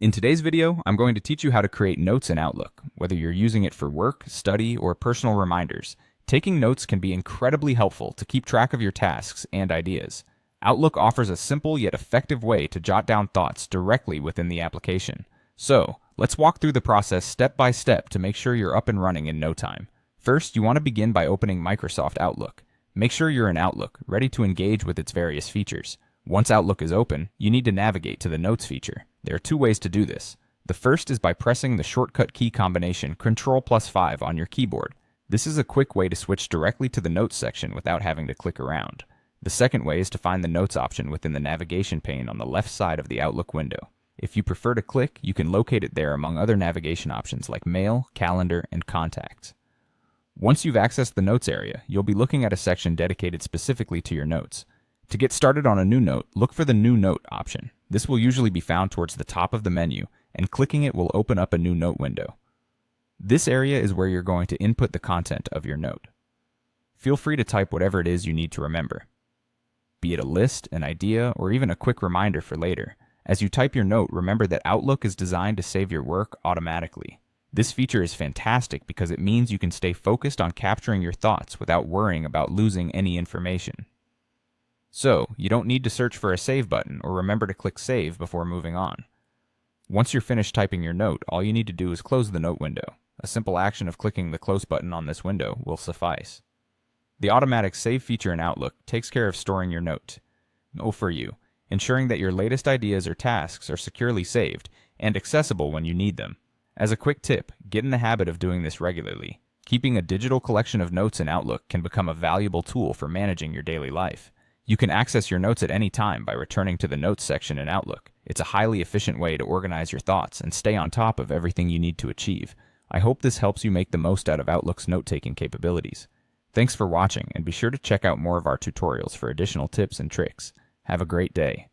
In today's video, I'm going to teach you how to create notes in Outlook, whether you're using it for work, study, or personal reminders. Taking notes can be incredibly helpful to keep track of your tasks and ideas. Outlook offers a simple yet effective way to jot down thoughts directly within the application. So, let's walk through the process step by step to make sure you're up and running in no time. First, you want to begin by opening Microsoft Outlook. Make sure you're in Outlook, ready to engage with its various features. Once Outlook is open, you need to navigate to the Notes feature. There are two ways to do this. The first is by pressing the shortcut key combination Ctrl+5 on your keyboard. This is a quick way to switch directly to the Notes section without having to click around. The second way is to find the Notes option within the navigation pane on the left side of the Outlook window. If you prefer to click, you can locate it there among other navigation options like Mail, Calendar, and Contacts. Once you've accessed the Notes area, you'll be looking at a section dedicated specifically to your notes. To get started on a new note, look for the New Note option. This will usually be found towards the top of the menu, and clicking it will open up a new note window. This area is where you're going to input the content of your note. Feel free to type whatever it is you need to remember, be it a list, an idea, or even a quick reminder for later. As you type your note, remember that Outlook is designed to save your work automatically. This feature is fantastic because it means you can stay focused on capturing your thoughts without worrying about losing any information. So, you don't need to search for a save button or remember to click save before moving on. Once you're finished typing your note, all you need to do is close the note window. A simple action of clicking the close button on this window will suffice. The automatic save feature in Outlook takes care of storing your note for you, ensuring that your latest ideas or tasks are securely saved and accessible when you need them. As a quick tip, get in the habit of doing this regularly. Keeping a digital collection of notes in Outlook can become a valuable tool for managing your daily life. You can access your notes at any time by returning to the Notes section in Outlook. It's a highly efficient way to organize your thoughts and stay on top of everything you need to achieve. I hope this helps you make the most out of Outlook's note-taking capabilities. Thanks for watching, and be sure to check out more of our tutorials for additional tips and tricks. Have a great day.